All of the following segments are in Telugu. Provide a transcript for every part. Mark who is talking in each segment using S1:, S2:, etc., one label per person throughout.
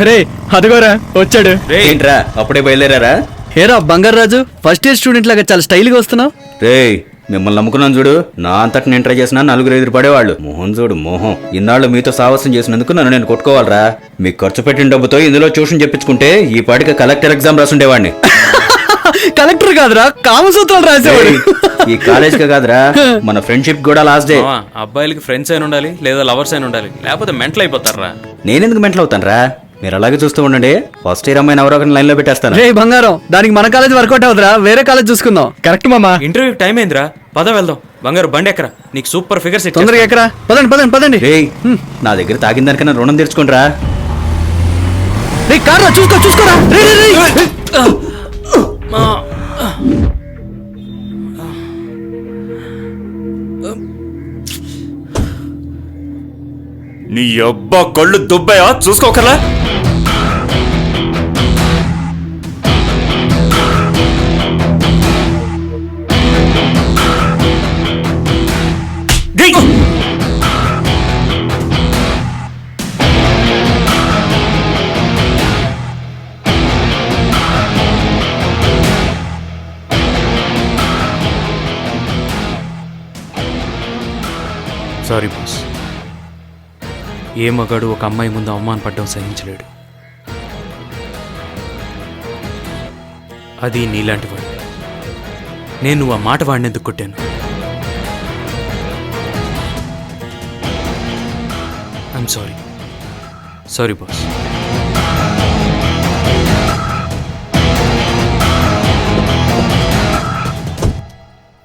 S1: రే అదిగోరా వచ్చాడు.
S2: ఏంట్రా అప్పుడే బయలుదేరారా?
S1: హేరా బంగారాజు, ఫస్ట్ ఇయర్ స్టూడెంట్ లాగా చాలా స్టైల్ గా వస్తున్నావు.
S2: రే మిమ్మల్ని నమ్ముకున్నాను చూడు. నా అంతటి నేను ట్రై చేసినా నలుగురు ఎదురు పడేవాళ్ళు. మోహన్ చూడు మోహం. ఇన్నాళ్ళు మీతో సాహసం చేసినందుకు నన్ను నేను కొట్టుకోవాలరా? మీకు ఖర్చు పెట్టిన డబ్బుతో ఇందులో ట్యూషన్ చెప్పించుకుంటే ఈ పాటికి కలెక్టర్ ఎగ్జామ్ రాసుండేవాడిని.
S1: కలెక్టర్ కాదురా, కామసూత్రాలు రాసేవాడు.
S2: ఈ కాలేజ్ కి కాదురా, మన ఫ్రెండ్షిప్ కూడా లాస్ట్ డే.
S3: అబ్బాయిలకి ఫ్రెండ్స్ అయిన ఉండాలి, లేదా లవర్స్ అయిన ఉండాలి, లేకపోతే మెంటల్ అయిపోతారా.
S2: నేనెందుకు మెంటల్ అవుతాను రా? మీరు అలాగే చూస్తూ ఉండండి. ఫస్ట్ ఇయర్ అమ్మాయిని ఎవరో ఒకరిని లైన్ లో పెట్టేస్తాను.
S1: రే బంగారం, దానికి మన కాలేజ్ వర్కౌట్ అవుతురా, వేరే కాలేజ్ చూసుకుందాం. కరెక్ట్ మామా.
S3: ఇంటర్వ్యూ టైం అయిందిరా, పద వెళ్దాం. బంగారు బండి ఎక్కరా, నీకు సూపర్ ఫిగర్స్.
S1: తొందరగా ఎక్కరా, పదండి పదండి పదండి.
S2: రే నా దగ్గర తాగిన దానికన్నా రుణం తీర్చుకుంటారా?
S1: రే కార్రా, చూసుకో చూసుకోరా. రే రే రే.
S3: నీ అబ్బా కళ్ళు దుబ్బాయా, చూసుకోకర్లా. సారీ బాస్, ఏ మగాడు ఒక అమ్మాయి ముందు అవమానపడ్డం సహించలేడు. అది నీలాంటి వాడు. నేను నువ్వు ఆ మాట వాడిని ఎందుకు కొట్టాను? I'm sorry. Sorry boss.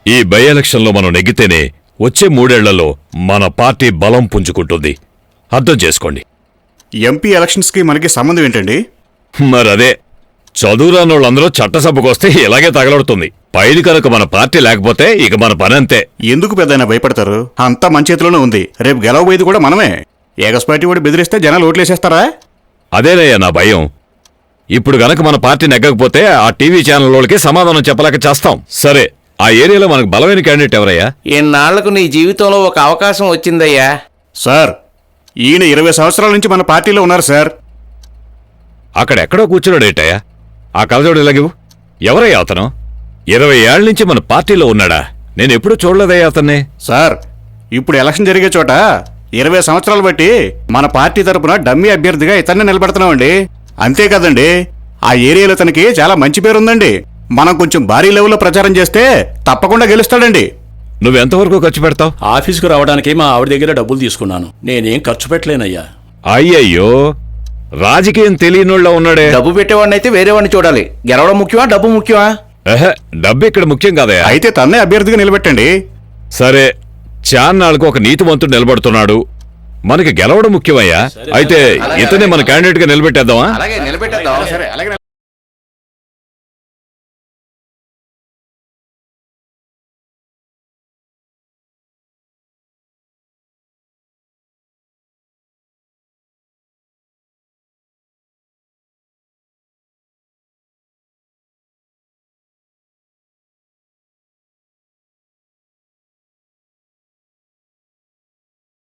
S4: ఈ బై ఎలక్షన్లో మనం నెగ్గితేనే వచ్చే 3 ఏళ్లలో మన పార్టీ బలం పుంజుకుంటుంది. అర్థం చేసుకోండి.
S5: ఎంపీ ఎలక్షన్స్కి మనకి సంబంధం ఏంటండి?
S4: మరదే, చదువురానోళ్ళందరూ చట్టసభకు వస్తే ఇలాగే తగలడుతుంది. పైది కనుక మన పార్టీ లేకపోతే ఇక మన పనంతే.
S5: ఎందుకు పెద్దయినా భయపడతారు? అంతా మన చేతిలోనే ఉంది. రేపు గెలవబోయేది కూడా మనమే. ఏకస్పాటి వాడు బెదిరిస్తే జనాలు ఓట్లేసేస్తారా?
S4: అదేనయ్యా నా భయం. ఇప్పుడు గనక మన పార్టీ నెగ్గకపోతే ఆ టీవీ ఛానల్ వాళ్ళకి సమాధానం చెప్పలేక చేస్తాం. సరే, ఆ ఏరియాలో మనకు బలమైన క్యాండిడేట్ ఎవరయ్యా?
S6: ఇన్నాళ్లకు నీ జీవితంలో ఒక అవకాశం వచ్చిందయ్యా.
S5: సార్, ఈయన 20 సంవత్సరాల నుంచి మన పార్టీలో ఉన్నారు సార్.
S4: అక్కడెక్కడో కూర్చున్నాడేటయ్యా? ఆ కలజోడు ఇలాగివు. ఎవరయ్యా అతను? 20 ఏళ్ల నుంచి మన పార్టీలో ఉన్నాడా? నేను ఎప్పుడూ చూడలేదయ్యా అతన్ని.
S5: సార్, ఇప్పుడు ఎలక్షన్ జరిగే చోట 20 సంవత్సరాలు బట్టి మన పార్టీ తరపున డమ్మీ అభ్యర్థిగా ఇతన్ని నిలబెడుతున్నామండి. అంతే కదండి, ఆ ఏరియాలో తనకి చాలా మంచి పేరుందండి. మనం కొంచెం భారీ లెవెల్లో ప్రచారం చేస్తే తప్పకుండా గెలుస్తాడండి.
S4: నువ్వెంతవరకు ఖర్చు పెడతావు?
S7: ఆఫీసుకు రావడానికి మా ఆవిడ దగ్గర డబ్బులు తీసుకున్నాను. నేనేం ఖర్చు పెట్టలేనయ్యా.
S4: అయ్యయ్యో, రాజకీయం తెలియనోళ్ళ ఉన్నాడే.
S6: డబ్బు పెట్టేవాడిని అయితే వేరే వాడిని చూడాలి. గెలవడం ముఖ్యమా, డబ్బు ముఖ్యమా?
S4: డబ్బు ఇక్కడ ముఖ్యం కాదయ్యా.
S5: అయితే తన్నే అభ్యర్థిగా నిలబెట్టండి.
S4: సరే, చాన్నాళ్ళకు ఒక నీతివంతుడు నిలబడుతున్నాడు. మనకి గెలవడం ముఖ్యమయ్యా. అయితే ఇతనే మన క్యాండిడేట్ గా నిలబెట్టేద్దామా?
S6: అలాగే నిలబెట్టేద్దాం.